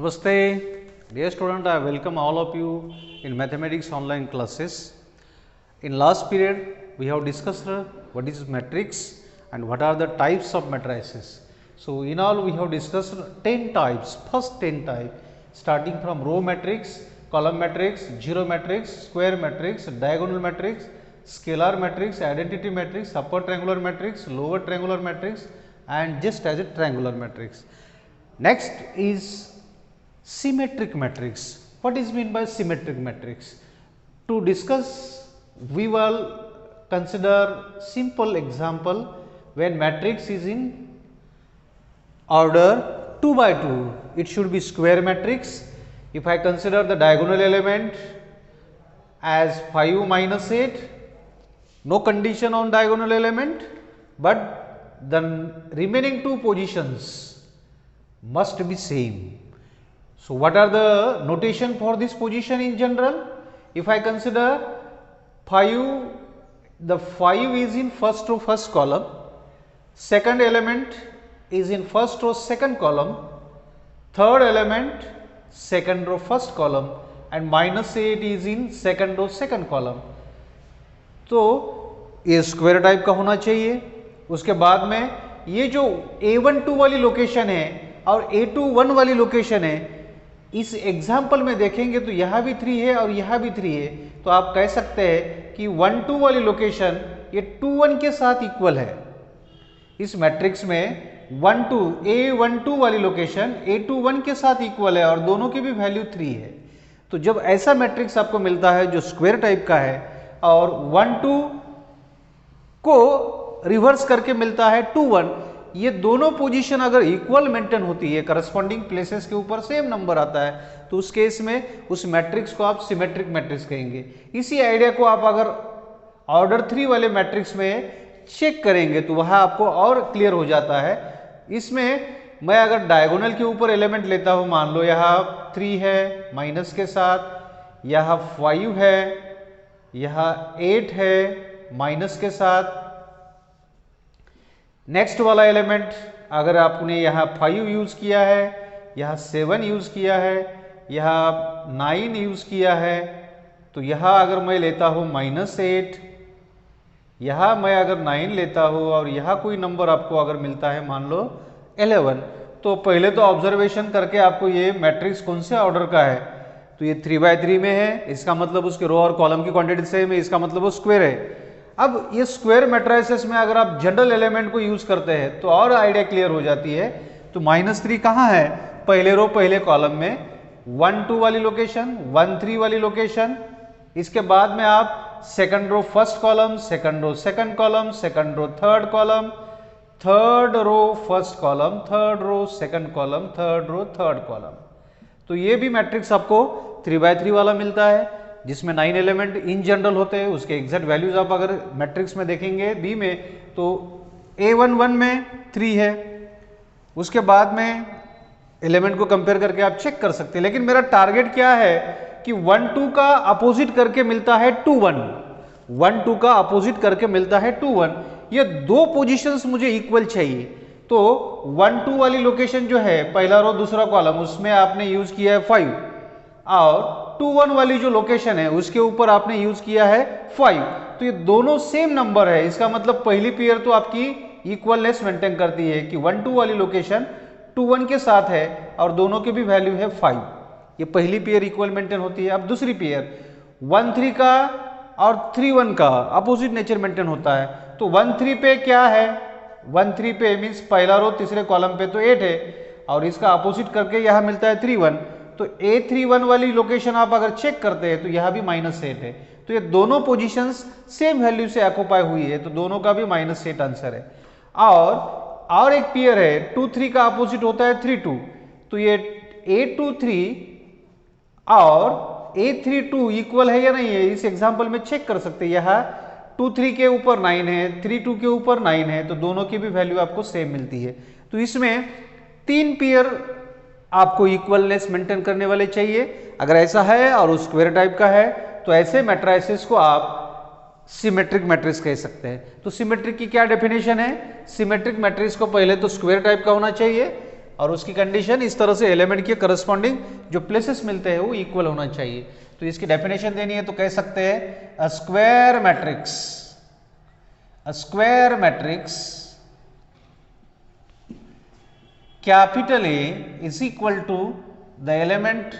Namaste, dear student. I welcome all of you in mathematics online classes. In last period, we have discussed what is matrix and what are the types of matrices. So, in all we have discussed 10 types, first 10 type starting from row matrix, column matrix, zero matrix, square matrix, diagonal matrix, scalar matrix, identity matrix, upper triangular matrix, lower triangular matrix and just as a triangular matrix. Next is symmetric matrix. What is meant by symmetric matrix? To discuss, we will consider simple example when matrix is in order 2 by 2. It should be square matrix. If I consider the diagonal element as 5 minus 8, no condition on diagonal element, but the remaining two positions must be same. So, what are the notation for this position in general? If I consider 5, the 5 is in first row first column, second element is in first row second column, third element second row first column and minus 8 is in second row second column. तो ये square type का होना चाहिए. उसके बाद में ये जो A12 वाली लोकेशन है और A21 वाली लोकेशन है, इस एग्जाम्पल में देखेंगे तो यहाँ भी 3 है और यहाँ भी 3 है. तो आप कह सकते हैं कि 1-2 वाली लोकेशन ये 2-1 के साथ इक्वल है. इस मैट्रिक्स में 1-2 A12 वाली लोकेशन A21 के साथ इक्वल है और दोनों की भी वैल्यू 3 है. तो जब ऐसा मैट्रिक्स आपको मिलता है जो स्क्वायर टाइप का है और 1-2 को रिवर्स करके मिलता है 2-1, ये दोनों पोजीशन अगर इक्वल मेंटेन होती है, करस्पॉन्डिंग प्लेसेस के ऊपर सेम नंबर आता है, तो उस केस में उस मैट्रिक्स को आप सिमेट्रिक मैट्रिक्स कहेंगे. इसी आइडिया को आप अगर ऑर्डर 3 वाले मैट्रिक्स में चेक करेंगे तो वह आपको और क्लियर हो जाता है. इसमें मैं अगर डायगोनल के ऊपर एलिमेंट लेता हूं, मान लो यहाँ 3 है माइनस के साथ, यहाँ 5 है, यहाँ 8 है माइनस के साथ. नेक्स्ट वाला एलिमेंट अगर आपने यहाँ 5 यूज किया है, यहाँ 7 यूज किया है, यहाँ 9 यूज किया है, तो यहाँ अगर मैं लेता हूँ -8, यहाँ मैं अगर 9 लेता हूँ और यहाँ कोई नंबर आपको अगर मिलता है मान लो 11, तो पहले तो ऑब्जर्वेशन करके आपको ये मैट्रिक्स कौन से ऑर्डर का है, तो ये 3 by 3 में है, इसका मतलब उसके रो और कॉलम की क्वांटिटी सेम है, इसका मतलब वो स्क्वायर है. अब ये स्क्वायर मैट्रिसेस में अगर आप जनरल एलिमेंट को यूज करते हैं तो और आइडिया क्लियर हो जाती है. तो -3 कहाँ है? पहले रो पहले कॉलम में 1-2 वाली लोकेशन, 1-3 वाली लोकेशन. इसके बाद में आप second row first column, second row second column, second row third column, third row first column, third row second column, third row third column. तो ये भी मैट्रिक्स आपको 3 by 3 वाला मिलता है जिसमें 9 एलिमेंट इन जनरल होते हैं. उसके एग्जैक्ट वैल्यूज आप अगर मैट्रिक्स में देखेंगे बी में तो A11 में 3 है. उसके बाद में एलिमेंट को कंपेयर करके आप चेक कर सकते हैं. लेकिन मेरा टारगेट क्या है कि 1-2 का अपोजिट करके मिलता है 2-1, 1-2 का अपोजिट करके मिलता है 2-1. ये दो पोजीशंस मुझे इक्वल चाहिए. तो 1-2 वाली लोकेशन जो है पहला रो दूसरा कॉलम, उसमें आपने यूज किया है 5 और 2-1 वाली जो लोकेशन है उसके ऊपर आपने यूज किया है 5. तो ये दोनों सेम नंबर है. इसका मतलब पहली पेयर तो आपकी इक्वलनेस मेंटेन करती है कि 1-2 वाली लोकेशन 2-1 के साथ है और दोनों की भी वैल्यू है 5. ये पहली पेयर इक्वल मेंटेन होती है. अब दूसरी पेयर 1-3 का और 3-1 का अपोजिट नेचर मेंटेन होता है. तो 1-3 पे क्या है? 1-3 पे मीन्स पहला रो तीसरे कॉलम पे तो 8 है और इसका अपोजिट करके यहाँ मिलता है 3-1. तो A31 वाली लोकेशन आप अगर चेक करते हैं तो यहाँ भी -8 है. तो ये दोनों पोजीशंस सेम वैल्यू से ऑक्युपाई हुई है, तो दोनों का भी -8 आंसर है. और एक पेयर है 2-3 का अपोजिट होता है 3-2. तो ये A23 और A32 इक्वल है या नहीं है, इस एग्जाम्पल में चेक कर सकते हैं. यहाँ 2-3 के ऊपर 9 है, 3-2 के ऊपर 9 है, तो दोनों की भी वैल्यू आपको सेम मिलती है. तो इसमें 3 पेयर आपको इक्वलनेस मेंटेन करने वाले चाहिए. अगर ऐसा है और उस स्क्वायर टाइप का है तो ऐसे मैट्रिसेस को आप सिमेट्रिक मैट्रिक्स कह सकते हैं. तो सिमेट्रिक की क्या डेफिनेशन है? सिमेट्रिक मैट्रिक्स को पहले तो स्क्वायर टाइप का होना चाहिए, और उसकी कंडीशन इस तरह से एलिमेंट के करस्पॉन्डिंग जो प्लेसेस मिलते हैं वो इक्वल होना चाहिए। तो इसकी डेफिनेशन देनी है तो कह सकते हैं a square matrix capital A is equal to the element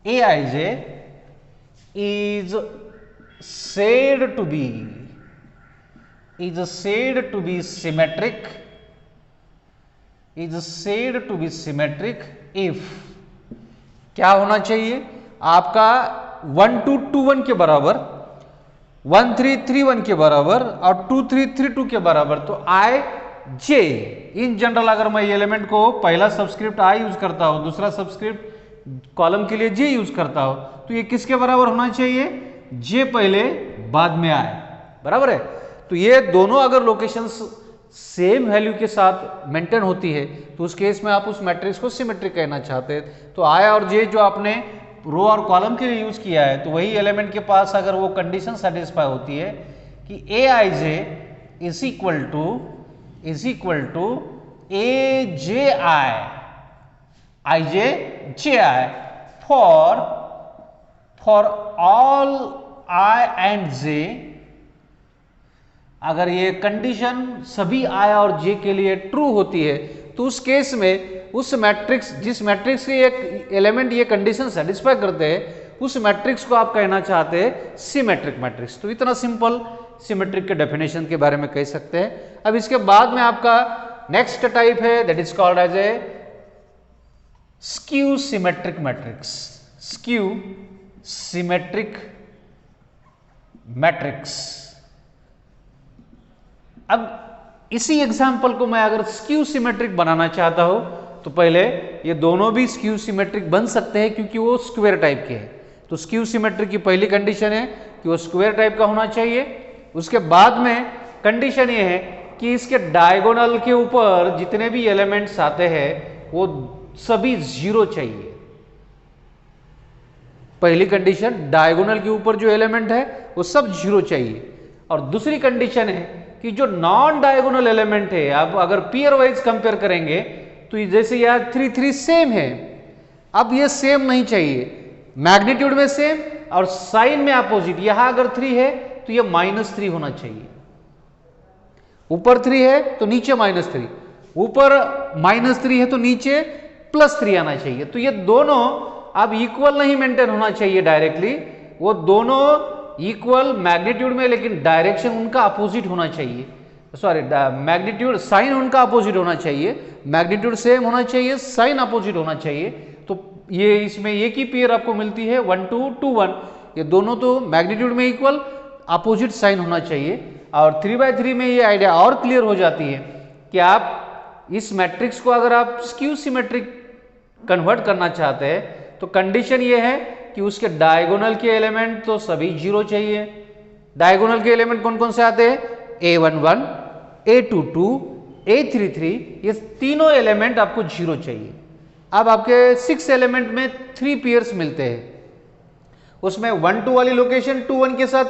Aij is said to be symmetric if क्या होना चाहिए आपका 1221 के बराबर, 1331 के बराबर और 2332 के बराबर। तो आई जे इन जनरल अगर मैं एलिमेंट को पहला सबस्क्रिप्ट आई यूज करता हूं, दूसरा सबस्क्रिप्ट कॉलम के लिए जे यूज करता हूं, तो ये किसके बराबर होना चाहिए, जे पहले बाद में आए, बराबर है। तो ये दोनों अगर लोकेशंस सेम वैल्यू के साथ मेंटेन होती है तो उस केस में आप उस मैट्रिक्स को सिमेट्रिक कहना चाहते हैं। तो आई और जे जो आपने रो और कॉलम के लिए यूज किया है, तो वही एलिमेंट के पास अगर वो कंडीशन सेटिस्फाई होती है कि A I J is equal to A J I J J I for all I and J, अगर ये कंडीशन सभी आई और जे के लिए ट्रू होती है तो उस केस में उस मैट्रिक्स, जिस मैट्रिक्स के एक एलिमेंट ये कंडीशन सेटिस्फाई करते हैं, उस मैट्रिक्स को आप कहना चाहते हैं सिमेट्रिक मैट्रिक्स। तो इतना सिंपल सिमेट्रिक के डेफिनेशन के बारे में कह सकते हैं। अब इसके बाद में आपका नेक्स्ट टाइप है that is called as a skew symmetric matrix. अब इसी एग्जाम्पल को मैं अगर स्क्यू सिमेट्रिक बनाना चाहता हूं तो पहले ये दोनों भी स्क्यू सिमेट्रिक बन सकते हैं क्योंकि वो स्क्वायर टाइप के हैं। तो स्क्यू सिमेट्रिक की पहली कंडीशन है कि वो स्क्वायर टाइप का होना चाहिए। उसके बाद में कंडीशन ये है कि इसके डायगोनल के ऊपर जितने भी एलिमेंट्स आते हैं वो सभी जीरो चाहिए। पहली कंडीशन, डायगोनल के ऊपर जो एलिमेंट है वो सब जीरो चाहिए। और दूसरी कंडीशन है कि जो नॉन डायगोनल एलिमेंट है, आप अगर पेयर वाइज कंपेयर करेंगे तो जैसे यह 3 3 सेम है, अब ये सेम नहीं चाहिए, मैग्नीट्यूड में सेम और साइन में अपोजिट। यहां अगर 3 है तो ये -3 होना चाहिए, ऊपर 3 है तो नीचे -3, ऊपर -3 है तो नीचे +3 आना चाहिए। तो ये दोनों अब इक्वल नहीं मेंटेन होना चाहिए डायरेक्टली, वो दोनों इक्वल मैग्नीट्यूड में लेकिन डायरेक्शन उनका अपोजिट होना चाहिए। सॉरी, मैग्नीट्यूड साइन उनका अपोजिट होना चाहिए, मैग्नीट्यूड सेम होना चाहिए, साइन अपोजिट होना चाहिए। तो ये इसमें एक ही पेयर आपको मिलती है 1 2 2 1, ये दोनों तो मैग्नीट्यूड में इक्वल, अपोजिट साइन होना चाहिए। और 3/3 में ये आइडिया और क्लियर हो जाती है कि आप इस मैट्रिक्स को अगर आप स्क्यू सिमेट्रिक कन्वर्ट करना चाहते हैं तो कंडीशन ये है कि उसके डायगोनल के एलिमेंट तो सभी जीरो चाहिए। डायगोनल के एलिमेंट कौन कौन से आते हैं, A11, A22, A33, ये तीनों एलिमेंट आपको जीरो चाहिए। अब आपके 6 एलिमेंट में 3 पेयर्स मिलते हैं, उसमें 1 2 वाली लोकेशन 2 1 के साथ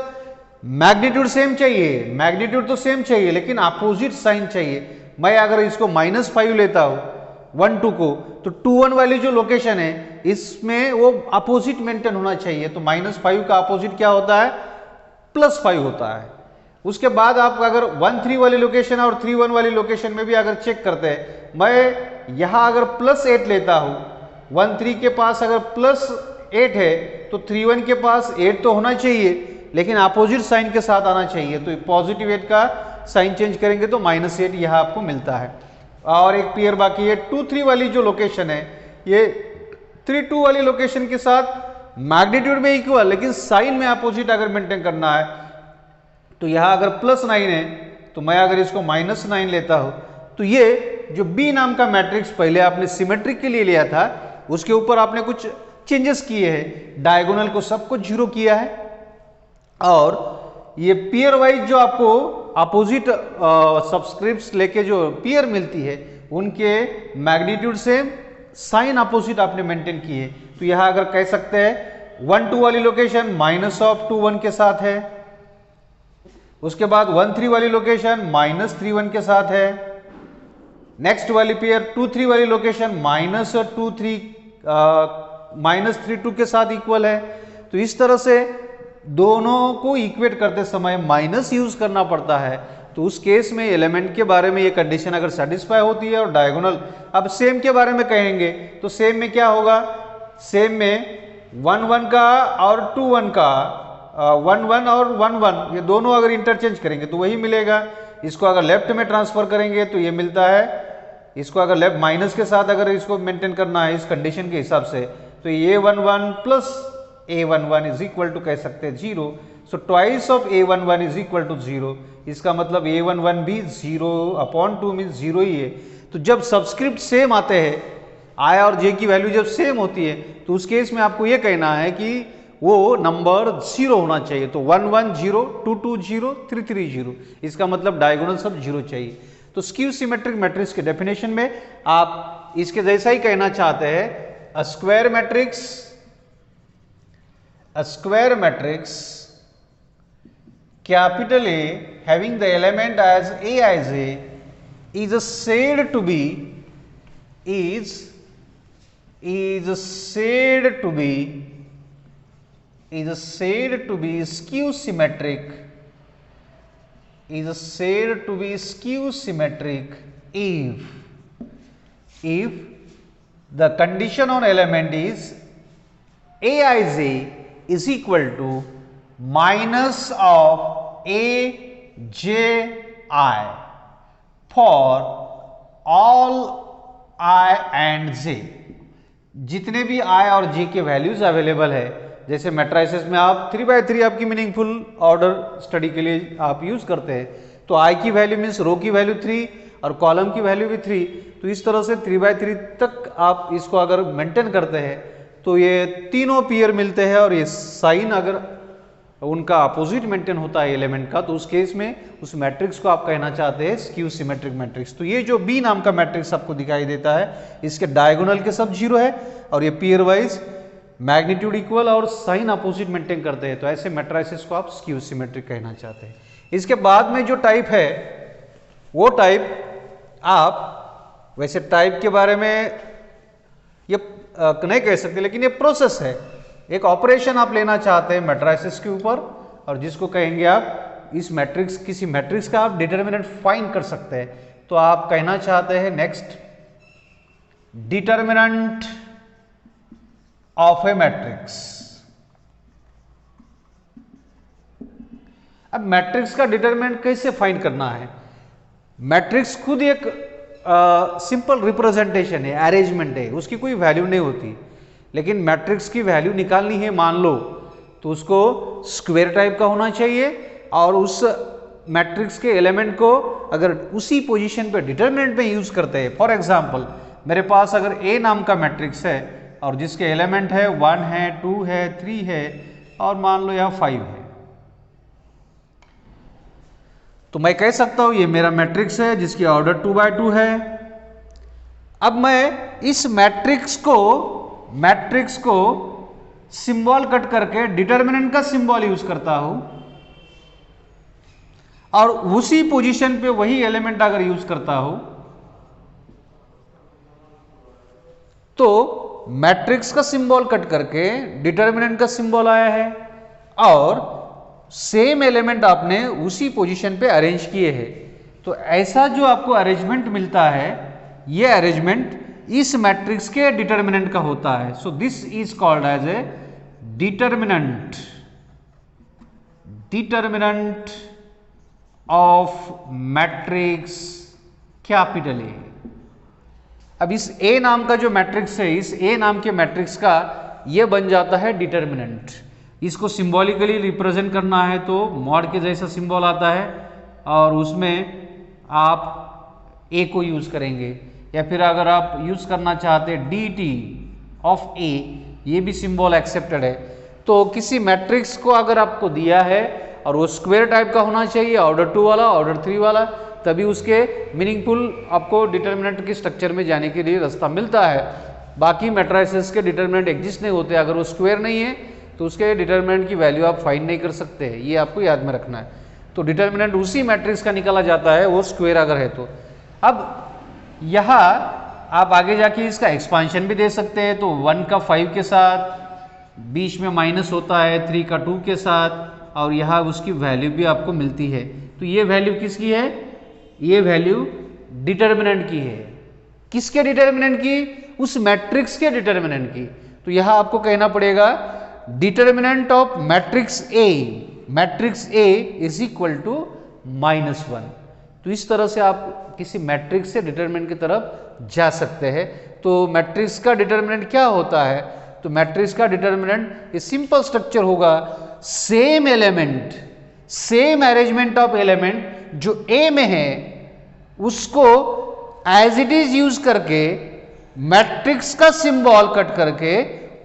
मैग्नीट्यूड सेम चाहिए, मैग्नीट्यूड तो सेम चाहिए लेकिन अपोजिट साइन चाहिए। मैं अगर इसको -5 लेता हूं 1 2 को, तो 2 1 वाली जो लोकेशन है इसमें वो अपोजिट मेंटेन होना चाहिए। तो -5 का अपोजिट क्या होता है, +5 होता है। उसके बाद आप अगर 1 3 वाली लोकेशन और 3 1 वाली लोकेशन में भी अगर चेक करते हैं, मैं यहां अगर +8 लेता हूं, 1 3 के पास अगर +8 है तो 3 1 के पास 8 तो होना चाहिए लेकिन अपोजिट साइन के साथ आना चाहिए। तो पॉजिटिव 8 का साइन चेंज करेंगे तो -8 यहां आपको मिलता है। और एक पेयर बाकी है 2 3 वाली जो लोकेशन है, ये 3 2 वाली लोकेशन के साथ मैग्नीट्यूड में इक्वल लेकिन साइन में अपोजिट अगर मेंटेन करना है तो यहां अगर +9 है तो मैं अगर इसको -9 लेता हूं तो ये जो B नाम का मैट्रिक्स पहले आपने सिमेट्रिक के लिए लिया था उसके ऊपर आपने कुछ चेंजेस किए हैं, डायगोनल को सबको जीरो किया है और ये पेयर वाइज जो आपको अपोजिट सबस्क्रिप्ट्स लेके जो पेयर मिलती है उनके मैग्नीट्यूड से साइन अपोजिट आपने मेंटेन किए। तो यहां अगर कह सकते हैं 1 2 वाली लोकेशन -2 1 के साथ है, उसके बाद 1 3 वाली लोकेशन -3 1 के साथ है, नेक्स्ट वाली पेयर 2 3 वाली लोकेशन माइनस 2 3 -3 2 के साथ इक्वल है। तो इस तरह से दोनों को इक्वेट करते समय माइनस यूज करना पड़ता है। तो उस केस में एलिमेंट के बारे में ये कंडीशन अगर सेटिस्फाई होती है और डायगोनल, अब सेम के बारे में कहेंगे तो सेम में क्या होगा, सेम में 1 1 का और 2 1 का 1 1 और 1 1 ये दोनों अगर इंटरचेंज करेंगे तो वही मिलेगा। इसको अगर लेफ्ट में ट्रांसफर करेंगे तो ये मिलता है, इसको अगर लेफ्ट माइनस के साथ अगर इसको मेंटेन करना है इस कंडीशन के हिसाब से तो a11 plus a11 is equal to कह सकते हैं 0। So twice of a11 is equal to 0। इसका मतलब a11 भी 0/2 मीन्स 0 ही है। तो जब सबस्क्रिप्ट सेम आते हैं, i और j की वैल्यू जब सेम होती है तो उस केस में आपको यह कहना है कि वो नंबर 0 होना चाहिए। तो 1 1 0 2 2 0 3 3 0, इसका मतलब डायगोनल सब 0 चाहिए। तो स्क्यू सिमेट्रिक मैट्रिक्स के डेफिनेशन में आप इसके जैसा ही कहना चाहते हैं, a square matrix capital A having the element as Aij is said to be skew symmetric if the condition on element is Aij is equal to minus of Aj for all I and j। जितने भी i और j के values available है, जैसे matrices में आप 3/3 आपकी meaningful order study के लिए आप यूज करते हैं, तो i की वैल्यू मीन्स रो की वैल्यू 3 और कॉलम की वैल्यू भी 3। तो इस तरह से 3/3 तक आप इसको अगर मेंटेन करते हैं तो ये तीनों पेयर मिलते हैं और ये साइन अगर उनका अपोजिट मेंटेन होता है एलिमेंट का, तो उस केस में उस मैट्रिक्स को आप कहना चाहते हैं स्क्यू सिमेट्रिक मैट्रिक्स। तो ये जो बी नाम का मैट्रिक्स आपको दिखाई देता है, इसके डायगोनल के सब 0 है और ये पेयर वाइज मैग्नीट्यूड इक्वल और साइन अपोजिट मेंटेन करते हैं, तो ऐसे मैट्रिसेस को आप स्क्यू सिमेट्रिक कहना चाहते हैं। इसके बाद में जो टाइप है वो टाइप आप वैसे टाइप के बारे में ये नहीं कह सकते, लेकिन ये प्रोसेस है, एक ऑपरेशन आप लेना चाहते हैं मैट्रिसेस के ऊपर और जिसको कहेंगे आप इस मैट्रिक्स, किसी मैट्रिक्स का आप डिटर्मिनेंट फाइंड कर सकते हैं। तो आप कहना चाहते हैं next determinant of A matrix. अब मैट्रिक्स का डिटर्मिनेंट कैसे फाइंड करना है? मैट्रिक्स खुद एक सिंपल रिप्रेजेंटेशन है, अरेंजमेंट है, उसकी कोई वैल्यू नहीं होती, लेकिन मैट्रिक्स की वैल्यू निकालनी है मान लो तो उसको स्क्वायर टाइप का होना चाहिए और उस मैट्रिक्स के एलिमेंट को अगर उसी पोजीशन पे डिटरमिनेंट में यूज करते हैं। फॉर एग्जांपल मेरे पास अगर ए नाम का मैट्रिक्स है और जिसके एलिमेंट है 1 है 2 है 3 है और मान लो यहाँ 5 है, तो मैं कह सकता हूं ये मेरा मैट्रिक्स है जिसकी ऑर्डर 2/2 है। अब मैं इस मैट्रिक्स को सिंबल कट करके डिटर्मिनेंट का सिंबल यूज करता हूं और उसी पोजीशन पे वही एलिमेंट अगर यूज करता हूं तो मैट्रिक्स का सिंबल कट करके डिटर्मिनेंट का सिंबल आया है और सेम एलिमेंट आपने उसी पोजीशन पे अरेंज किए हैं। तो ऐसा जो आपको अरेंजमेंट मिलता है, ये अरेंजमेंट इस मैट्रिक्स के डिटर्मिनेंट का होता है। So this is called as a determinant of matrix capital A. अब इस ए नाम का जो मैट्रिक्स है, इस ए नाम के मैट्रिक्स का ये बन जाता है डिटर्मिनेंट। इसको सिंबॉलिकली रिप्रेजेंट करना है तो मॉड के जैसा सिंबल आता है और उसमें आप ए को यूज करेंगे, या फिर अगर आप यूज करना चाहते हैं डी टी ऑफ ए, ये भी सिंबल एक्सेप्टेड है। तो किसी मैट्रिक्स को अगर आपको दिया है और वो स्क्वायर टाइप का होना चाहिए, ऑर्डर 2 वाला, ऑर्डर 3 वाला, तभी उसके मीनिंगफुल आपको डिटर्मिनेंट के स्ट्रक्चर में जाने के लिए रास्ता मिलता है। बाकी मैट्रिसेस के डिटर्मिनेंट एग्जिस्ट नहीं होते, अगर वो स्क्वायर नहीं है तो उसके डिटर्मिनेंट की वैल्यू आप फाइंड नहीं कर सकते हैं, ये आपको याद में रखना है। तो डिटर्मिनेंट उसी मैट्रिक्स का निकाला जाता है वो स्क्वायर अगर है तो। अब यहाँ आप आगे जाके इसका एक्सपांशन भी दे सकते हैं, तो 1 का 5 के साथ, बीच में माइनस होता है 3 का 2 के साथ, और यहाँ उसकी वैल्यू भी आपको मिलती है। तो ये वैल्यू किसकी है? ये वैल्यू डिटर्मिनेंट की है। किसके डिटर्मिनेंट की? उस मैट्रिक्स के डिटर्मिनेंट की। तो यहाँ आपको कहना पड़ेगा determinant of matrix A is equal to -1। तो इस तरह से आप किसी मैट्रिक्स से डिटर्मिनेंट की तरफ जा सकते हैं। तो मैट्रिक्स का डिटर्मिनेंट क्या होता है? तो मैट्रिक्स का डिटर्मिनेंट ये सिंपल स्ट्रक्चर होगा, same element, same arrangement of element जो ए में है उसको एज इट इज यूज करके मैट्रिक्स का सिंबल कट करके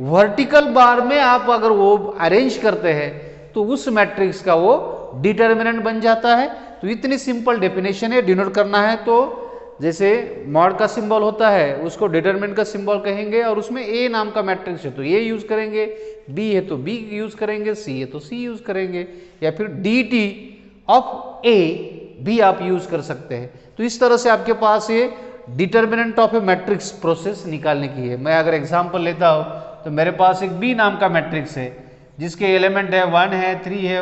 वर्टिकल बार में आप अगर वो अरेंज करते हैं तो उस मैट्रिक्स का वो डिटर्मिनेंट बन जाता है। तो इतनी सिंपल डेफिनेशन है। डिनोट करना है तो जैसे मॉड का सिंबल होता है उसको डिटरमिनेंट का सिंबल कहेंगे, और उसमें ए नाम का मैट्रिक्स है तो ए यूज करेंगे, बी है तो बी यूज करेंगे, सी है तो सी यूज करेंगे, या फिर डी टी ऑफ ए भी आप यूज कर सकते हैं। तो इस तरह से आपके पास ये determinant of A matrix process निकालने की है। मैं अगर एग्जांपल लेता हूं तो मेरे पास एक बी नाम का मैट्रिक्स है जिसके एलिमेंट है 1 है, 3 है,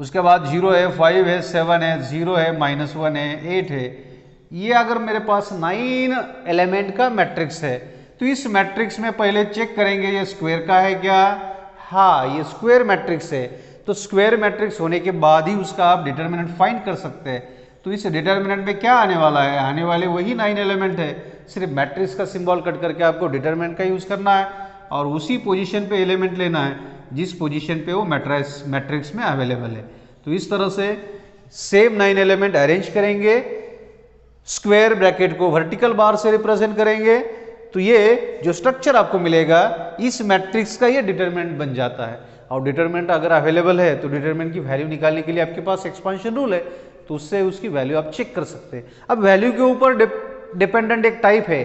उसके बाद 0 है, 5 है, 7 है, 0 है, -1 है, 8 है। ये अगर मेरे पास 9 एलिमेंट का मैट्रिक्स है तो इस मैट्रिक्स में पहले चेक करेंगे ये स्क्वायर का है क्या? हाँ, ये स्क्वायर मैट्रिक्स है। तो स्क्वायर मैट्रिक्स होने के बाद ही उसका आप डिटर्मिनेंट फाइंड कर सकते हैं। तो इस डिटर्मिनेंट में क्या आने वाला है? आने वाले वही 9 एलिमेंट है, सिर्फ मैट्रिक्स का सिंबल कट करके आपको डिटर्मिनेंट का यूज करना है और उसी पोजीशन पे एलिमेंट लेना है जिस पोजीशन पे वो मैट्रिक्स में अवेलेबल है। तो इस तरह से सेम 9 एलिमेंट अरेंज करेंगे, स्क्वायर ब्रैकेट को वर्टिकल बार से रिप्रेजेंट करेंगे, तो ये जो स्ट्रक्चर आपको मिलेगा इस मैट्रिक्स का ये डिटर्मिनेंट बन जाता है। और डिटर्मिनेंट अगर अवेलेबल है तो डिटर्मिनेंट की वैल्यू निकालने के लिए आपके पास एक्सपांशन रूल है, तो उससे उसकी वैल्यू आप चेक कर सकते हैं। अब वैल्यू के ऊपर डिपेंडेंट एक टाइप है।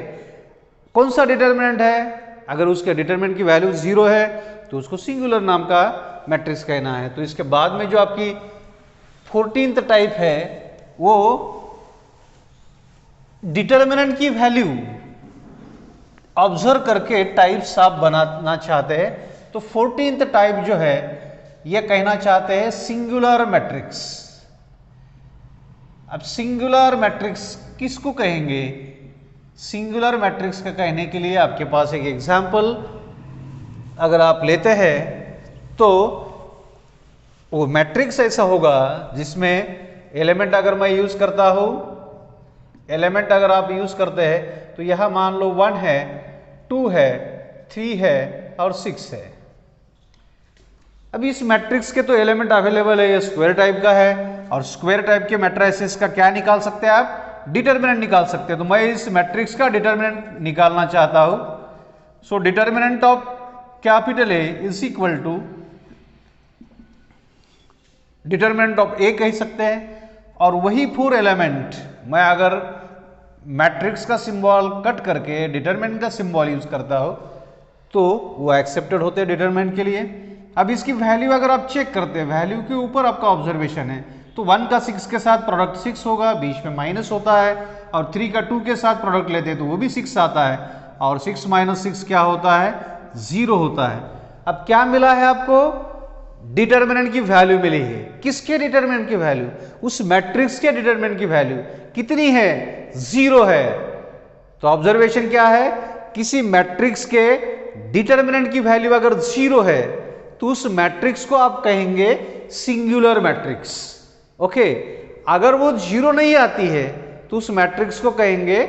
कौन सा डिटर्मिनेंट है? अगर उसके डिटर्मिनेंट की वैल्यू 0 है तो उसको सिंगुलर नाम का मैट्रिक्स कहना है। तो इसके बाद में जो आपकी 14th टाइप है वो डिटर्मिनेंट की वैल्यू ऑब्जर्व करके टाइप्स आप बनाना चाहते हैं। तो 14th टाइप जो है ये कहना चाहते हैं सिंगुलर मैट्रिक्स। अब सिंगुलर मैट्रिक्स किसको कहेंगे? सिंगुलर मैट्रिक्स का कहने के लिए आपके पास एक एग्जाम्पल अगर आप लेते हैं तो वो मैट्रिक्स ऐसा होगा जिसमें एलिमेंट अगर मैं यूज करता हूं, एलिमेंट अगर आप यूज करते हैं तो यहां मान लो 1 है, 2 है, 3 है और 6 है। अब इस मैट्रिक्स के तो एलिमेंट अवेलेबल है, ये स्क्वायर टाइप का है और स्क्वायर टाइप के मैट्रिसेस का क्या निकाल सकते हैं आप? डिटर्मिनेंट निकाल सकते हैं। तो मैं इस मैट्रिक्स का डिटर्मिनेंट निकालना चाहता हूं। So determinant of capital A is equal to determinant of A कह सकते हैं, और वही 4 एलिमेंट मैं अगर मैट्रिक्स का सिंबल कट करके डिटरमिनेंट का सिंबल यूज करता हो तो वो एक्सेप्टेड होते हैं डिटरमिनेंट के लिए। अब इसकी वैल्यू अगर आप चेक करते हैं, वैल्यू के ऊपर आपका ऑब्जर्वेशन है, तो 1 का 6 के साथ प्रोडक्ट 6 होगा, बीच में माइनस होता है, और 3 का 2 के साथ प्रोडक्ट लेते हैं तो वो भी 6 आता है, और 6 - 6 क्या होता है? 0 होता है। अब क्या मिला है आपको? डिटर्मिनेंट की वैल्यू मिली है। किसके डिटर्मिनेंट की वैल्यू? उस मैट्रिक्स के डिटर्मिनेंट की वैल्यू कितनी है? 0 है। तो ऑब्जर्वेशन क्या है? किसी मैट्रिक्स के डिटर्मिनेंट की वैल्यू अगर 0 है तो उस मैट्रिक्स को आप कहेंगे सिंगुलर मैट्रिक्स। ओके, अगर वो 0 नहीं आती है तो उस मैट्रिक्स को कहेंगे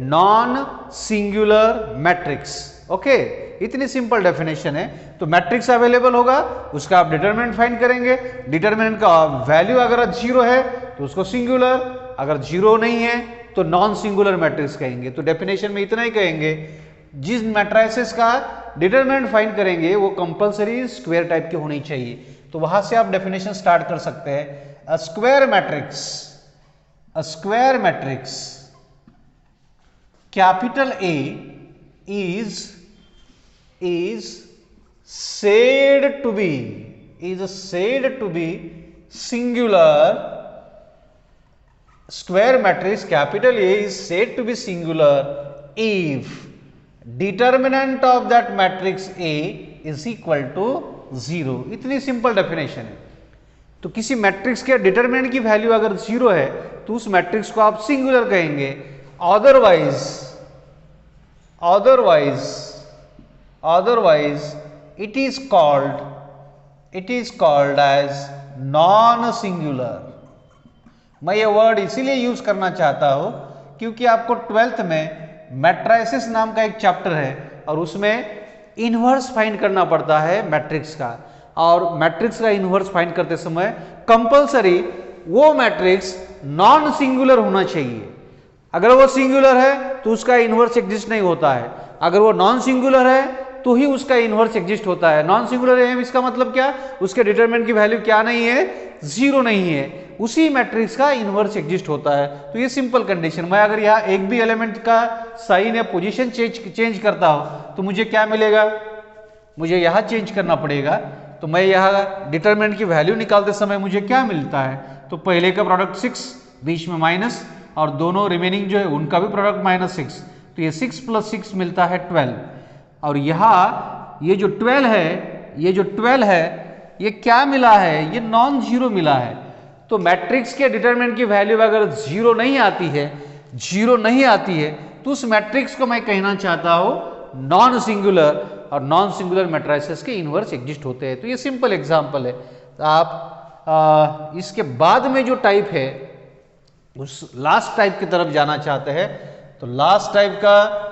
नॉन सिंगुलर मैट्रिक्स। ओके, इतनी सिंपल डेफिनेशन है। तो मैट्रिक्स अवेलेबल होगा, उसका आप डिटरमिनेंट फाइंड करेंगे, डिटरमिनेंट का वैल्यू अगर 0 है तो उसको सिंगुलर, अगर 0 नहीं है तो नॉन सिंगुलर मैट्रिक्स कहेंगे। तो डेफिनेशन में इतना ही कहेंगे, जिस मैट्रिसेस का डिटरमिनेंट फाइंड करेंगे वो कंपलसरी स्क्वायर टाइप के होनी चाहिए। तो वहां से आप डेफिनेशन स्टार्ट कर सकते हैं। A square matrix capital A is said to be singular square matrix capital A is said to be singular if determinant of that matrix A is equal to 0. इतनी सिंपल डेफिनेशन है. तो किसी matrix के determinant की value अगर 0 है तो उस मैट्रिक्स को आप सिंगुलर कहेंगे. otherwise it is called as non singular. मैं ये वर्ड इसीलिए यूज करना चाहता हूं क्योंकि आपको 12th में मैट्राइसिस नाम का एक चैप्टर है और उसमें इनवर्स फाइंड करना पड़ता है मैट्रिक्स का. और मैट्रिक्स का इनवर्स फाइंड करते समय कंपलसरी वो मैट्रिक्स नॉन सिंगुलर होना चाहिए. अगर वो सिंगुलर है तो उसका इनवर्स एग्जिस्ट नहीं होता है. अगर वो नॉन सिंगुलर है तो ही उसका इनवर्स एग्जिस्ट होता है. नॉन सिंगुलर है इसका मतलब क्या, उसके डिटरमिनेंट की वैल्यू क्या नहीं है, 0 नहीं है. उसी मैट्रिक्स का इनवर्स एग्जिस्ट होता है. तो ये सिंपल कंडीशन. मैं अगर यहाँ एक भी एलिमेंट का साइन या पोजीशन चेंज करता हूं तो मुझे क्या मिलेगा, मुझे यहाँ चेंज करना पड़ेगा. तो मैं यहाँ डिटरमिनेंट की वैल्यू निकालते समय मुझे क्या मिलता है, तो पहले का प्रोडक्ट 6, बीच में माइनस, और दोनों रिमेनिंग जो है उनका भी प्रोडक्ट -6. तो ये 6 + 6 मिलता है 12. और यहाँ ये जो 12 है ये क्या मिला है, ये नॉन जीरो मिला है. तो मैट्रिक्स के डिटरमिनेंट की वैल्यू अगर 0 नहीं आती है तो उस मैट्रिक्स को मैं कहना चाहता हूं नॉन सिंगुलर. और नॉन सिंगुलर मैट्रिसेस के इनवर्स एग्जिस्ट होते हैं. तो ये सिंपल एग्जांपल है. तो आप इसके बाद में जो टाइप है उस लास्ट टाइप की तरफ जाना चाहते हैं. तो लास्ट टाइप का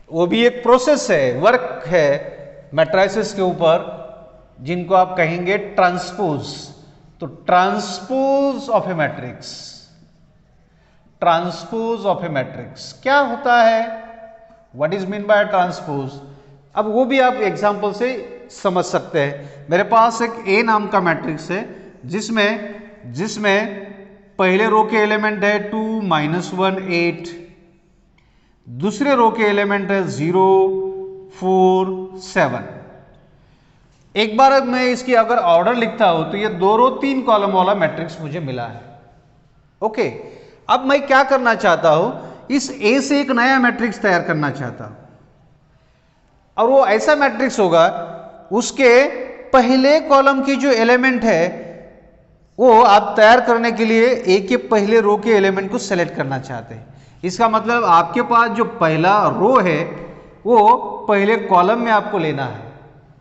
वो भी एक प्रोसेस है, वर्क है मैट्रिसेस के ऊपर, जिनको आप कहेंगे ट्रांसपोज. तो ट्रांसपोज ऑफ ए मैट्रिक्स क्या होता है, what is mean by transpose. अब वो भी आप एग्जांपल से समझ सकते हैं. मेरे पास एक ए नाम का मैट्रिक्स है जिसमें पहले रो के एलिमेंट है 2, -1, 8. दूसरे रो के एलिमेंट है 0, 4, 7. एक बार मैं इसकी अगर ऑर्डर लिखता हूं तो ये 2 रो 3 कॉलम वाला मैट्रिक्स मुझे मिला है. ओके, अब मैं क्या करना चाहता हूं, इस ए से एक नया मैट्रिक्स तैयार करना चाहता हूं. और वो ऐसा मैट्रिक्स होगा उसके पहले कॉलम की जो एलिमेंट है वो आप तैयार करने के लिए ए के पहले रो के एलिमेंट को सेलेक्ट करना चाहते हैं. इसका मतलब आपके पास जो पहला रो है वो पहले कॉलम में आपको लेना है.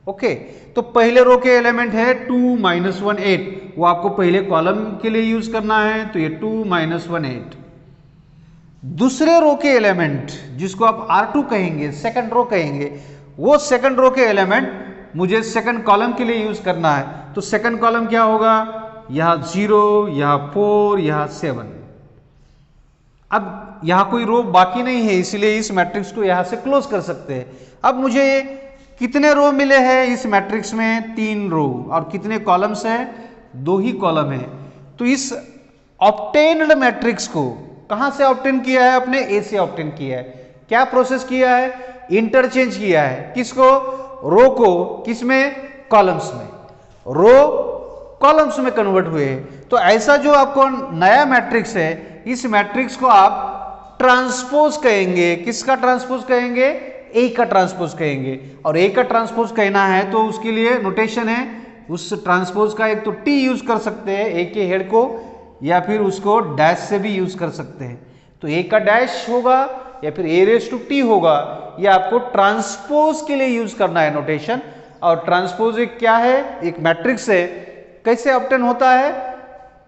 ओके, तो पहले रो के एलिमेंट है 2, -1, 8. वो आपको पहले कॉलम के लिए यूज करना है. तो ये 2, -1, 8. दूसरे रो के एलिमेंट जिसको आप R2 कहेंगे, सेकंड रो कहेंगे, वो सेकंड रो के एलिमेंट मुझे सेकंड कॉलम के लिए यूज करना है. तो सेकंड कॉलम क्या होगा, यहां 0, यहां 4, यहां 7. अब यहां कोई रो बाकी नहीं है इसलिए इस मैट्रिक्स को यहां से क्लोज कर सकते हैं. अब मुझे कितने रो मिले हैं इस मैट्रिक्स में, 3 रो. और कितने कॉलम्स हैं, 2 ही कॉलम है. तो इस ऑब्टेन्ड मैट्रिक्स को कहां से ऑब्टेन किया है, अपने ए से ऑब्टेन किया है. क्या प्रोसेस किया है, इंटरचेंज किया है. किसको, रो को, किसमें, कॉलम्स में. रो कॉलम्स में कन्वर्ट हुए हैं. तो ऐसा जो आपको नया मैट्रिक्स है, इस मैट्रिक्स को आप ट्रांसपोज कहेंगे. किसका ट्रांसपोज कहेंगे, ए का ट्रांसपोज कहेंगे. और ए का ट्रांसपोज कहना है तो उसके लिए नोटेशन है उस ट्रांसपोज का. एक तो टी यूज कर सकते हैं ए के हेड को, या फिर उसको डैश से भी यूज कर सकते हैं. तो ए का डैश होगा या फिर a⁻t होगा. ये आपको ट्रांसपोज के लिए यूज करना है नोटेशन. और ट्रांसपोज एक क्या है, एक मैट्रिक्स है. कैसे ऑब्टेन होता है,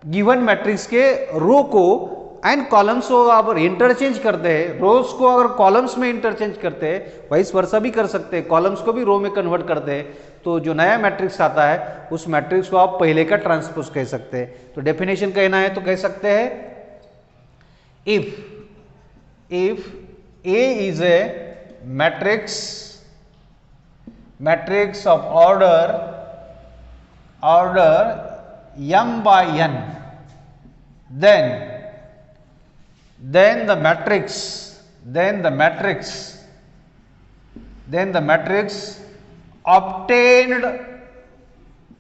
गिवन मैट्रिक्स के रो को एंड कॉलम्स को आप इंटरचेंज करते हैं. रोज को अगर कॉलम्स में इंटरचेंज करते हैं, वाइस वर्सा भी कर सकते हैं, कॉलम्स को भी रो में कन्वर्ट करते हैं. तो जो नया मैट्रिक्स आता है उस मैट्रिक्स को आप पहले का ट्रांसपोज कह सकते हैं. तो डेफिनेशन कहना है तो कह सकते हैं, if A is a matrix of order m by n, then the matrix obtained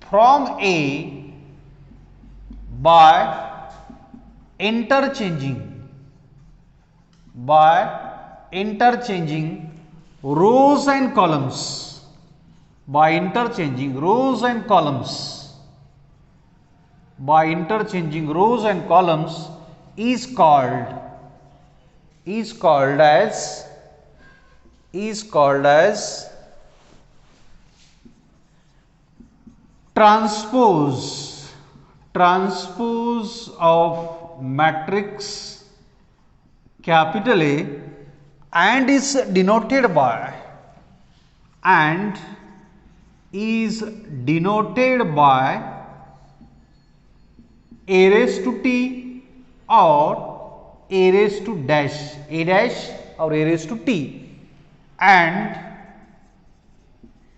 from A by interchanging rows and columns, by interchanging rows and columns, by interchanging rows and columns is called as transpose of matrix capital A and is denoted by a raised to t or a raised to dash, a dash और a raised to t, and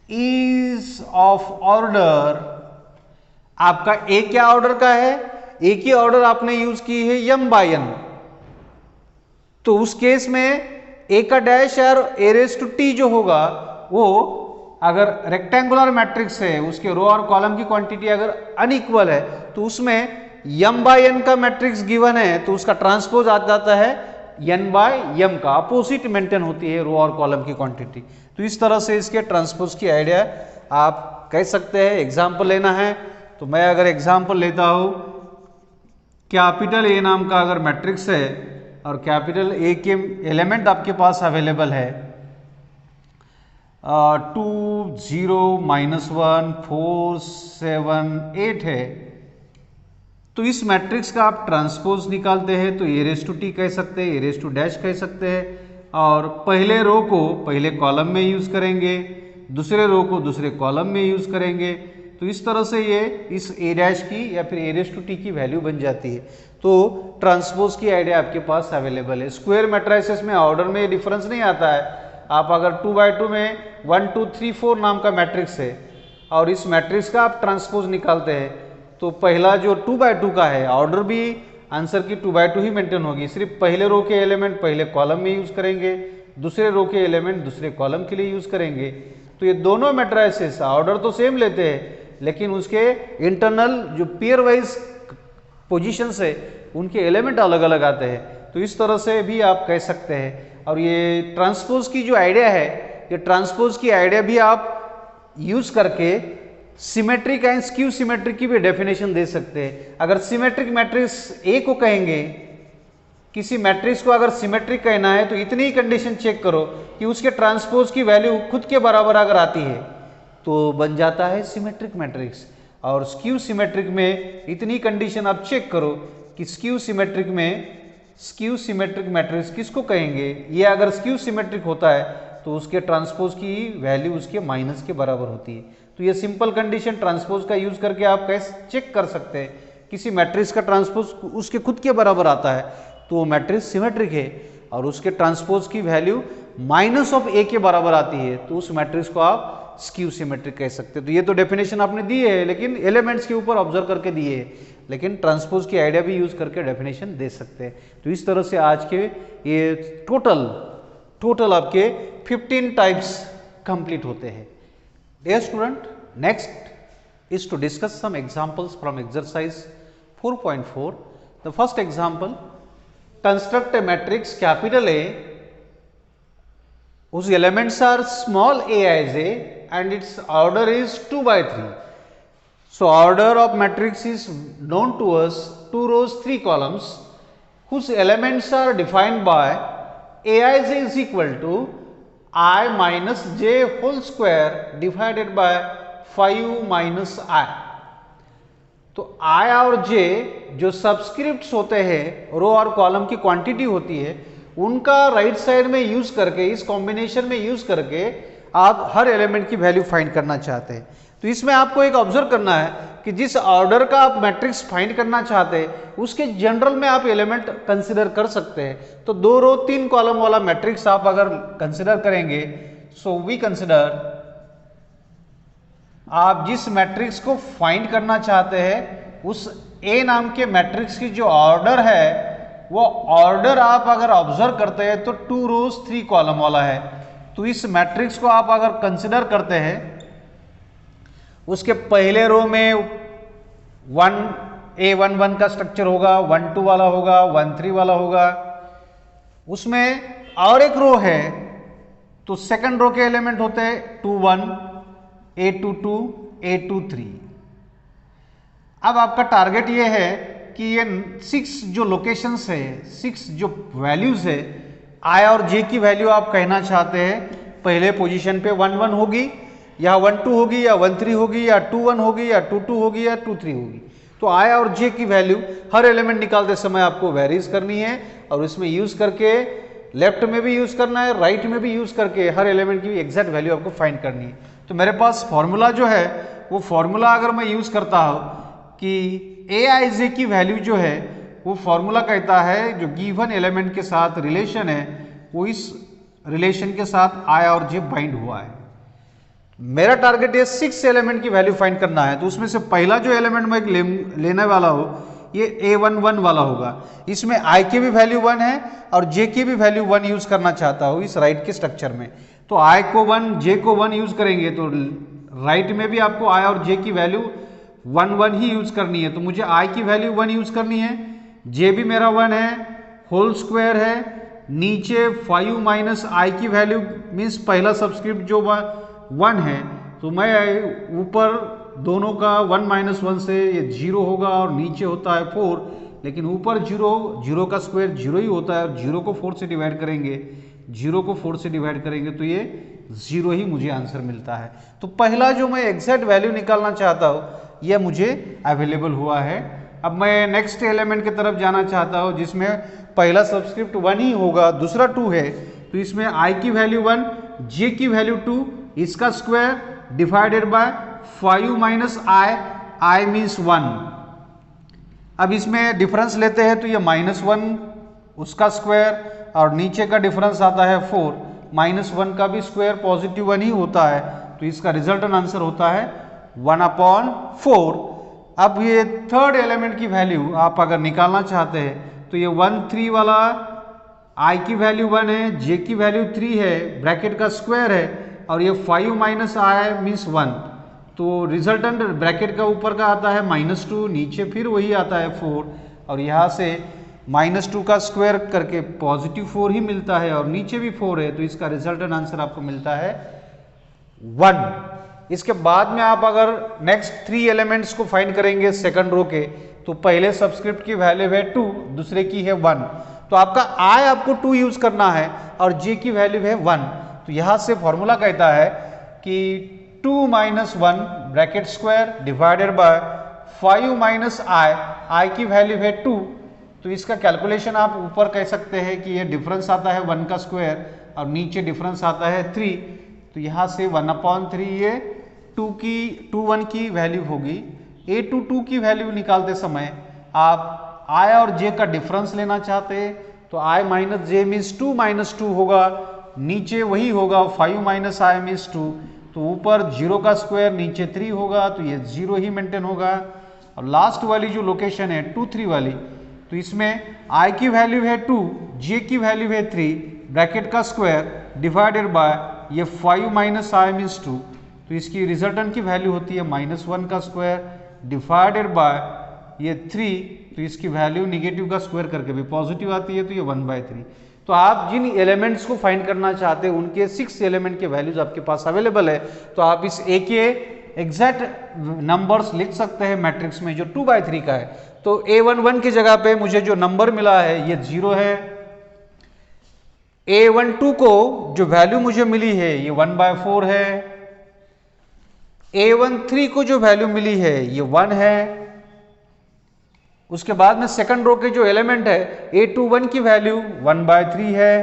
is of order, आपका a क्या order का है, a की order आपने use की है m by n, तो उस केस में a का डैश और a रेज टू t जो होगा वो अगर रेक्टेंगुलर मैट्रिक्स है, उसके रो और कॉलम की क्वांटिटी अगर अनइक्वल है तो उसमें m by n का मैट्रिक्स गिवन है तो उसका ट्रांसपोज आ जाता है n by m का, अपोजिट मेंटेन होती है रो और कॉलम की क्वांटिटी। तो इस तरह से इसके ट्रांसपोज की आइडिया आप कह सकते हैं। एग्जाम्पल लेना है तो मैं अगर एग्जाम्पल लेता हूं, कैपिटल ए नाम का अगर मैट्रिक्स है और कैपिटल ए के एलिमेंट आपके पास अवेलेबल है 2 0 -1 4 7 8 है, तो इस मैट्रिक्स का आप ट्रांसपोज निकालते हैं तो ए रेस टू टी कह सकते हैं, ए रेस टू डैश कह सकते हैं, और पहले रो को पहले कॉलम में यूज करेंगे, दूसरे रो को दूसरे कॉलम में यूज करेंगे, तो इस तरह से ये इस ए डैश की या फिर ए रेस टू टी की वैल्यू बन जाती है। तो ट्रांसपोज की आइडिया आपके पास अवेलेबल है। स्क्वायर मैट्रिसेस में ऑर्डर में डिफरेंस नहीं आता है। आप अगर 2x2 में 1 2 3 4 नाम का मैट्रिक्स है और इस मैट्रिक्स का आप ट्रांसपोज निकालते हैं तो पहला जो 2x2 का है ऑर्डर भी आंसर की 2x2 ही मेंटेन होगी, सिर्फ पहले रो के एलिमेंट पहले कॉलम में यूज करेंगे, दूसरे रो के एलिमेंट दूसरे कॉलम के लिए यूज करेंगे। तो ये दोनों मैट्रिसेस ऑर्डर तो सेम लेते हैं लेकिन उसके इंटरनल जो पेयर वाइज पोजीशंस है उनके एलिमेंट अलग अलग आते हैं। तो इस तरह से भी आप कह सकते हैं। और ये ट्रांसपोज की जो आइडिया है, ये ट्रांसपोज की आइडिया भी आप यूज करके सिमेट्रिक एंड स्क्यू सिमेट्रिक की भी डेफिनेशन दे सकते हैं। अगर सिमेट्रिक मैट्रिक्स ए को कहेंगे, किसी मैट्रिक्स को अगर सिमेट्रिक कहना है तो इतनी ही कंडीशन चेक करो कि उसके ट्रांसपोज की वैल्यू खुद के बराबर अगर आती है तो बन जाता है सिमेट्रिक मैट्रिक्स। और स्क्यू सिमेट्रिक में इतनी कंडीशन आप चेक करो कि स्क्यू सिमेट्रिक मैट्रिक्स किसको कहेंगे, ये अगर स्क्यू सिमेट्रिक होता है तो उसके ट्रांसपोज की वैल्यू उसके माइनस के बराबर होती है। तो ये सिंपल कंडीशन ट्रांसपोज का यूज करके आप कैसे चेक कर सकते हैं किसी मैट्रिक्स का ट्रांसपोज उसके खुद के बराबर आता है तो वो मैट्रिक्स सिमेट्रिक है, और उसके ट्रांसपोज की वैल्यू माइनस ऑफ ए के बराबर आती है तो उस मैट्रिक्स को आप स्क्यू सिमेट्रिक कह सकते हैं। तो ये तो डेफिनेशन आपने दी है लेकिन एलिमेंट्स के ऊपर ऑब्जर्व करके दिए है, लेकिन ट्रांसपोज की आइडिया भी यूज करके डेफिनेशन दे सकते हैं। तो इस तरह से आज के ये टोटल आपके 15 टाइप्स कंप्लीट होते हैं। Dear student, next is to discuss some examples from exercise 4.4. The first example, construct a matrix capital A whose elements are small a as A and its order is 2/3. So order of matrix is known to us, 2 rows 3 columns whose elements are defined by a as A is equal to I minus j whole square divided by 5 minus I। तो I और J जो subscripts होते हैं, रो और column की quantity होती है, उनका राइट साइड में यूज करके, इस कॉम्बिनेशन में यूज करके आप हर एलिमेंट की वैल्यू फाइंड करना चाहते हैं। तो इसमें आपको एक ऑब्जर्व करना है कि जिस ऑर्डर का आप मैट्रिक्स फाइंड करना चाहते हैं उसके जनरल में आप एलिमेंट कंसिडर कर सकते हैं। तो 2 रो 3 कॉलम वाला मैट्रिक्स आप अगर कंसिडर करेंगे, सो वी कंसिडर, आप जिस मैट्रिक्स को फाइंड करना चाहते हैं उस ए नाम के मैट्रिक्स की जो ऑर्डर है वो ऑर्डर आप अगर ऑब्जर्व करते हैं तो 2 रोज 3 कॉलम वाला है। तो इस मैट्रिक्स को आप अगर कंसिडर करते हैं, उसके पहले रो में 1 A11 का स्ट्रक्चर होगा, 12 वाला होगा, 13 वाला होगा। उसमें और एक रो है, तो सेकंड रो के एलिमेंट होते हैं 21, A22, A23। अब आपका टारगेट ये है कि ये 6 जो लोकेशंस है, 6 जो वैल्यूज है, आई और जे की वैल्यू आप कहना चाहते हैं पहले पोजीशन पे 11 होगी या 12 होगी या 13 होगी या 21 होगी या 22 होगी या 23 होगी। तो आई और जे की वैल्यू हर एलिमेंट निकालते समय आपको वेरीज करनी है और इसमें यूज करके लेफ्ट में भी यूज करना है, राइट में भी यूज करके हर एलिमेंट की एग्जैक्ट वैल्यू आपको फाइंड करनी है। तो मेरे पास फॉर्मूला जो है वो फॉर्मूला अगर मैं यूज करता हूं कि ए आई जे की वैल्यू जो है वो फॉर्मूला कहता है जो गिवन एलिमेंट के साथ रिलेशन है वो इस रिलेशन के साथ आई और जे बाइंड हुआ है। मेरा टारगेट है 6 एलिमेंट की वैल्यू फाइंड करना है। तो उसमें से पहला जो एलिमेंट मैं लेने वाला हूं ये A11 वाला होगा। इसमें I की भी वैल्यू 1 है और J की भी वैल्यू 1 यूज करना चाहता हूं इस राइट के स्ट्रक्चर में। तो I को 1, J को 1 यूज करेंगे तो राइट में भी आपको I और J की वैल्यू 1 1 ही यूज करनी है। तो मुझे I की वैल्यू 1 यूज करनी है, J भी मेरा 1 है, होल स्क्वायर है, नीचे 5 माइनस I की वैल्यू मीन्स पहला सबस्क्रिप्ट जो 1 है, तो मैं ऊपर दोनों का 1 माइनस 1 से ये 0 होगा और नीचे होता है 4, लेकिन ऊपर 0 का स्क्वायर 0 ही होता है और 0 को 4 से डिवाइड करेंगे, 0 को 4 से डिवाइड करेंगे तो ये 0 ही मुझे आंसर मिलता है। तो पहला जो मैं एग्जैक्ट वैल्यू निकालना चाहता हूँ यह मुझे अवेलेबल हुआ है। अब मैं नेक्स्ट एलिमेंट की तरफ जाना चाहता हूँ जिसमें पहला सबस्क्रिप्ट 1 ही होगा, दूसरा 2 है, तो इसमें I की वैल्यू 1, J की वैल्यू 2, इसका square divided by 5 minus I means 1। अब इसमें डिफरेंस लेते हैं तो ये -1 उसका स्क्वायर और नीचे का डिफरेंस आता है 4, -1 का भी स्क्वायर पॉजिटिव 1 ही होता है, तो इसका रिजल्टेंट आंसर होता है 1/4। अब ये थर्ड एलिमेंट की वैल्यू आप अगर निकालना चाहते हैं तो ये 1 3 वाला I की वैल्यू 1 है, J की वैल्यू 3 है, ब्रैकेट का स्क्वायर है और ये 5 माइनस I मीन्स 1, तो रिजल्टेंट ब्रैकेट का ऊपर का आता है -2, नीचे फिर वही आता है 4 और यहाँ से -2 का स्क्वायर करके पॉजिटिव 4 ही मिलता है और नीचे भी 4 है, तो इसका रिजल्टेंट आंसर आपको मिलता है 1। इसके बाद में आप अगर नेक्स्ट 3 एलिमेंट्स को फाइंड करेंगे सेकंड रो के, तो पहले सबस्क्रिप्ट की वैल्यू है 2, दूसरे की है 1, तो आपका I आपको 2 यूज करना है और J की वैल्यू है 1। तो यहां से फॉर्मूला कहता है कि 2 minus 1 bracket square divided by 5 minus I की वैल्यू है 2, तो इसका कैलकुलेशन आप ऊपर कह सकते हैं कि ये डिफरेंस आता है 1 का स्क्वायर और नीचे डिफरेंस आता है 3, तो यहाँ से 1/3 ये 1 की वैल्यू होगी। A22 की वैल्यू निकालते समय आप I और J का डिफरेंस लेना चाहते हैं तो I minus J means 2 minus 2 होगा, नीचे वही होगा 5 माइनस I मीन्स 2, तो ऊपर 0 का स्क्वायर नीचे 3 होगा, तो ये 0 ही मेंटेन होगा। और लास्ट वाली जो लोकेशन है 2 3 वाली, तो इसमें I की वैल्यू है 2, J की वैल्यू है 3, ब्रैकेट का स्क्वायर डिवाइडेड बाय ये 5 माइनस I मीन्स 2, तो इसकी रिजल्टेंट की वैल्यू होती है -1 का स्क्वायर डिवाइडेड बाय ये 3, तो इसकी वैल्यू निगेटिव का स्क्वायर करके भी पॉजिटिव आती है, तो ये 1/3। तो आप जिन एलिमेंट्स को फाइंड करना चाहते हैं उनके 6 एलिमेंट के वैल्यूज आपके पास अवेलेबल है, तो आप इस A के एग्जैक्ट नंबर्स लिख सकते हैं मैट्रिक्स में जो 2/3 का है। तो A11 की जगह पे मुझे जो नंबर मिला है ये 0 है, A12 को जो वैल्यू मुझे मिली है ये 1/4 है, A13 को जो वैल्यू मिली है ये 1 है। उसके बाद में सेकंड रो के जो एलिमेंट है A21 की वैल्यू 1/3 है,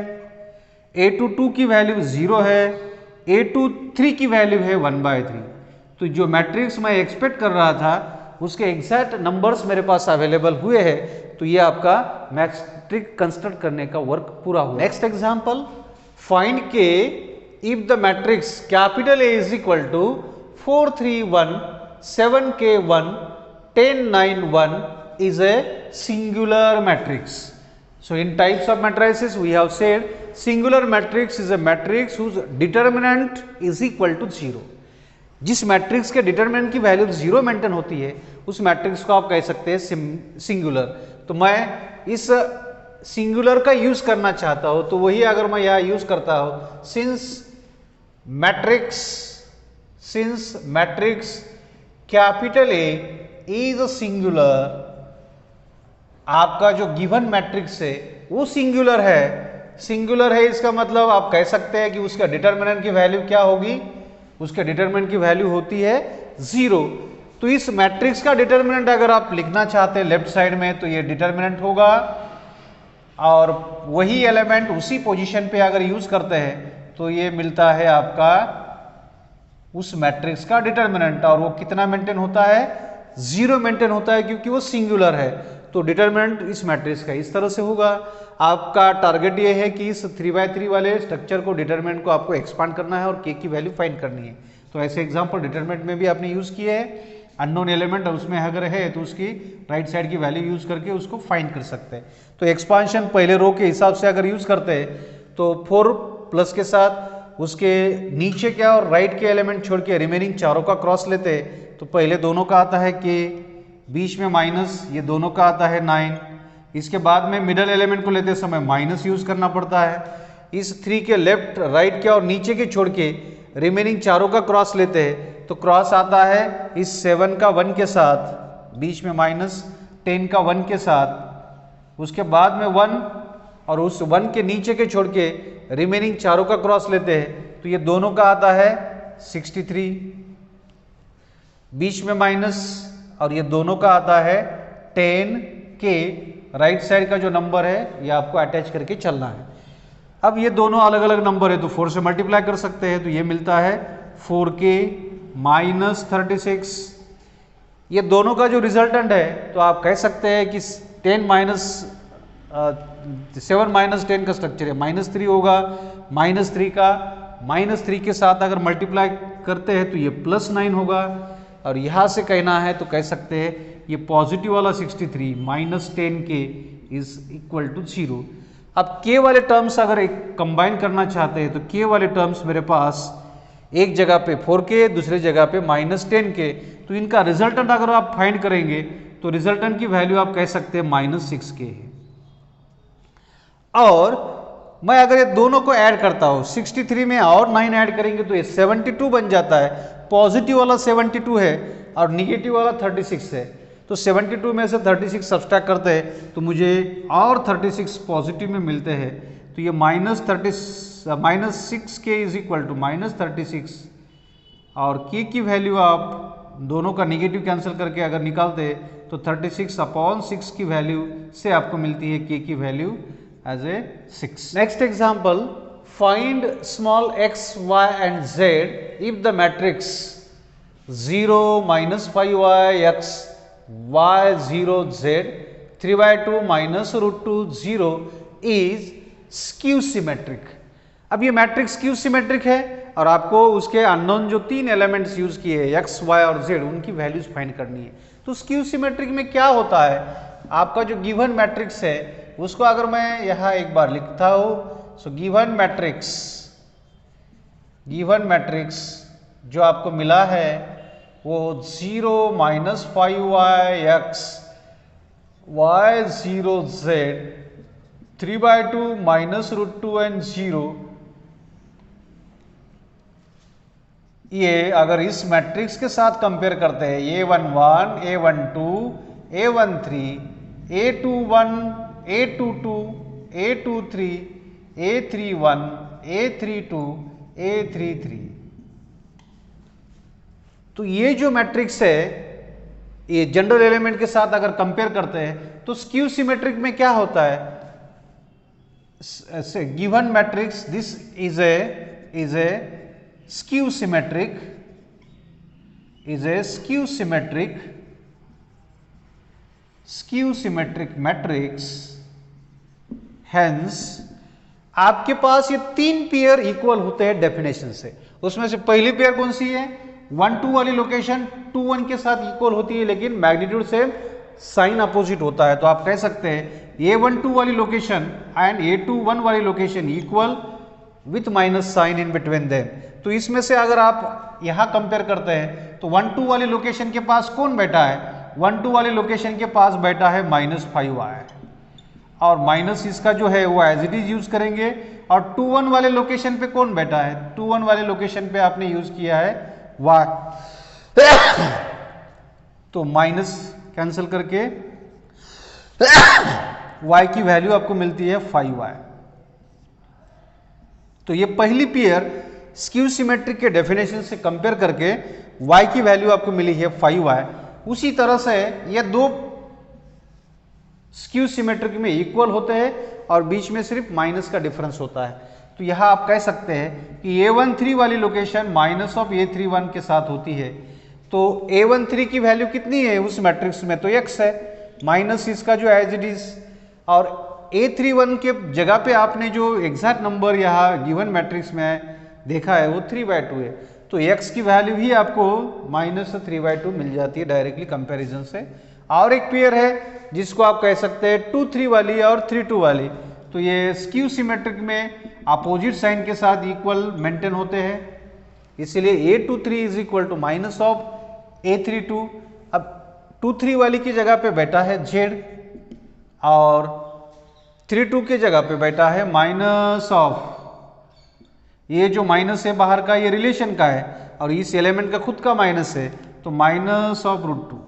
A22 की वैल्यू 0 है, A23 की वैल्यू है 1/3। तो जो मैट्रिक्स मैं एक्सपेक्ट कर रहा था उसके एग्जैक्ट नंबर्स मेरे पास अवेलेबल हुए हैं, तो ये आपका मैट्रिक्स कंस्ट्रक्ट करने का वर्क पूरा हुआ। Next example, find K if the matrix capital A is equal to 4 3 1 7 K 1 10 9 1 is a singular matrix. So in types of matrices we have said singular matrix is a matrix whose determinant is equal to 0. जिस matrix के determinant की value 0 maintain होती है उस matrix को आप कह सकते हैं सिंगुलर। तो मैं इस सिंगुलर का यूज करना चाहता हूं तो वही अगर मैं यहां यूज करता हूं, since matrix capital A is a singular, आपका जो गिवन मैट्रिक्स है वो सिंगुलर है इसका मतलब आप कह सकते हैं कि उसका डिटरमिनेंट की वैल्यू क्या होगी, उसके डिटरमिनेंट की वैल्यू होती है 0। तो इस मैट्रिक्स का डिटरमिनेंट अगर आप लिखना चाहते हैं लेफ्ट साइड में तो ये डिटरमिनेंट होगा, और वही एलिमेंट उसी पोजीशन पे अगर यूज करते हैं तो ये मिलता है आपका उस मैट्रिक्स का डिटरमिनेंट, और वो कितना मेंटेन होता है, 0 मेंटेन होता है क्योंकि वो सिंगुलर है। तो डिटरमिनेंट इस मैट्रिक्स का इस तरह से होगा। आपका टारगेट ये है कि इस 3x3 वाले स्ट्रक्चर को, डिटरमिनेंट को आपको एक्सपांड करना है और k की वैल्यू फाइंड करनी है। तो ऐसे एग्जांपल डिटरमिनेंट में भी आपने यूज किए हैं, अननोन एलिमेंट उसमें अगर है तो उसकी राइट साइड की वैल्यू यूज करके उसको फाइंड कर सकते हैं। तो एक्सपांशन पहले रो के हिसाब से अगर यूज करते हैं तो 4 प्लस के साथ उसके नीचे क्या और राइट के एलिमेंट छोड़ के रिमेनिंग चारों का क्रॉस लेते हैं। तो पहले दोनों का आता है k, बीच में माइनस, ये दोनों का आता है 9। इसके बाद में मिडल एलिमेंट को लेते समय माइनस यूज करना पड़ता है। इस 3 के लेफ्ट राइट के और नीचे के छोड़ के रिमेनिंग चारों का क्रॉस लेते हैं तो क्रॉस आता है इस 7 का 1 के साथ, बीच में माइनस, 10 का 1 के साथ, उसके बाद में 1 और उस 1 के नीचे के छोड़ के रिमेनिंग चारों का क्रॉस लेते हैं तो ये दोनों का आता है 63, बीच में माइनस, और ये दोनों का आता है 10 के राइट साइड का जो नंबर है ये आपको अटैच करके चलना है। अब ये दोनों अलग अलग नंबर है तो 4 से मल्टीप्लाई कर सकते हैं तो ये मिलता है 4k माइनस 36। ये दोनों का जो रिजल्टेंट है तो आप कह सकते हैं कि 7 माइनस 10 का स्ट्रक्चर है, -3 होगा, -3 का -3 के साथ अगर मल्टीप्लाई करते हैं तो ये +9 होगा, और यहां से कहना है तो कह सकते हैं ये पॉजिटिव वाला 63 -10k इज इक्वल टू 0। अब k वाले टर्म्स अगर एक कंबाइन करना चाहते हैं तो k वाले टर्म्स मेरे पास एक जगह पे 4k, दूसरे जगह पे -10k, तो इनका रिजल्टेंट अगर आप फाइंड करेंगे तो रिजल्टेंट की वैल्यू आप कह सकते हैं -6k है। और मैं अगर ये दोनों को ऐड करता हूं, 63 में और 9 ऐड करेंगे तो ये 72 बन जाता है। पॉजिटिव वाला 72 है और निगेटिव वाला 36 है, तो 72 में से 36 सब्सट्रैक्ट करते हैं तो मुझे और 36 पॉजिटिव में मिलते हैं। तो ये -6k इज इक्वल टू -36, और k की वैल्यू आप दोनों का निगेटिव कैंसिल करके अगर निकालते हैं तो 36/6 की वैल्यू से आपको मिलती है k की value as a 6. Next example, find small x, y and z if the matrix 0 -5y x y 0 z 3/2 -√2 0 is skew symmetric. अब ये मैट्रिक्स स्क्यू सिमेट्रिक है और आपको उसके अननोन जो 3 एलिमेंट्स यूज किए हैं x, y और z, उनकी वैल्यूज फाइंड करनी है। तो स्क्यू सिमेट्रिक में क्या होता है, आपका जो गिवन मैट्रिक्स है उसको अगर मैं यहां एक बार लिखता हूं, सो गिवन मैट्रिक्स जो आपको मिला है वो 0 -5y x y 0 z 3/2 -√2 and 0, ये अगर इस मैट्रिक्स के साथ कंपेयर करते हैं A11, A12, A13, A21, A22, A23, A31, A32, A33, तो ये जो मैट्रिक्स है ये जनरल एलिमेंट के साथ अगर कंपेयर करते हैं तो स्क्यू सिमेट्रिक में क्या होता है, given matrix this is a skew symmetric matrix, hence आपके पास ये 3 पेयर इक्वल होते हैं डेफिनेशन से। उसमें से पहली पेयर कौन सी है, 1 2 वाली लोकेशन 2 1 के साथ इक्वल होती है लेकिन मैग्नीट्यूड से साइन अपोजिट होता है। तो आप कह सकते हैं A12 वाली लोकेशन एंड A21 वाली location equal, with minus sign in between them. तो इसमें से अगर आप यहाँ कंपेयर करते हैं तो 1 2 वाले लोकेशन के पास कौन बैठा है, 1 2 वाले लोकेशन के पास बैठा है -5y, और माइनस इसका जो है वो एज इट इज यूज करेंगे। और 2 1 वाले लोकेशन पे कौन बैठा है, 2 1 वाले लोकेशन पे आपने यूज किया है y, तो माइनस कैंसिल करके y की वैल्यू आपको मिलती है 5y। तो ये पहली पेयर स्क्यू सिमेट्रिक के डेफिनेशन से कंपेयर करके y की वैल्यू आपको मिली है 5y। उसी तरह से ये दो स्क्यू सिमेट्रिक में इक्वल होते हैं और बीच में सिर्फ माइनस का डिफरेंस होता है। तो यहां आप कह सकते हैं कि A13 वाली लोकेशन माइनस ऑफ A31 के साथ होती है। तो A13 की वैल्यू कितनी है उस मैट्रिक्स में, तो x है, माइनस इसका जो एज इट इज, और A31 के जगह पे आपने जो एग्जैक्ट नंबर यहाँ गिवन मैट्रिक्स में देखा है वो 3/2 है। तो x की वैल्यू ही आपको -3/2 मिल जाती है डायरेक्टली कंपैरिजन से। और एक पेयर है जिसको आप कह सकते हैं 2 3 वाली और 3 2 वाली। तो ये स्क्यू सिमेट्रिक में अपोजिट साइन के साथ इक्वल मेंटेन होते हैं, इसीलिए A23 is equal to minus of A32। अब 2 3 वाली की जगह पे बैठा है z और 3 2 की जगह पे बैठा है माइनस ऑफ, ये जो माइनस है बाहर का ये रिलेशन का है और इस एलिमेंट का खुद का माइनस है, तो माइनस ऑफ √2।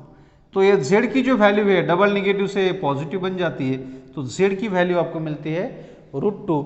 तो ये z की जो वैल्यू है डबल निगेटिव से पॉजिटिव बन जाती है, तो z की वैल्यू आपको मिलती है √2।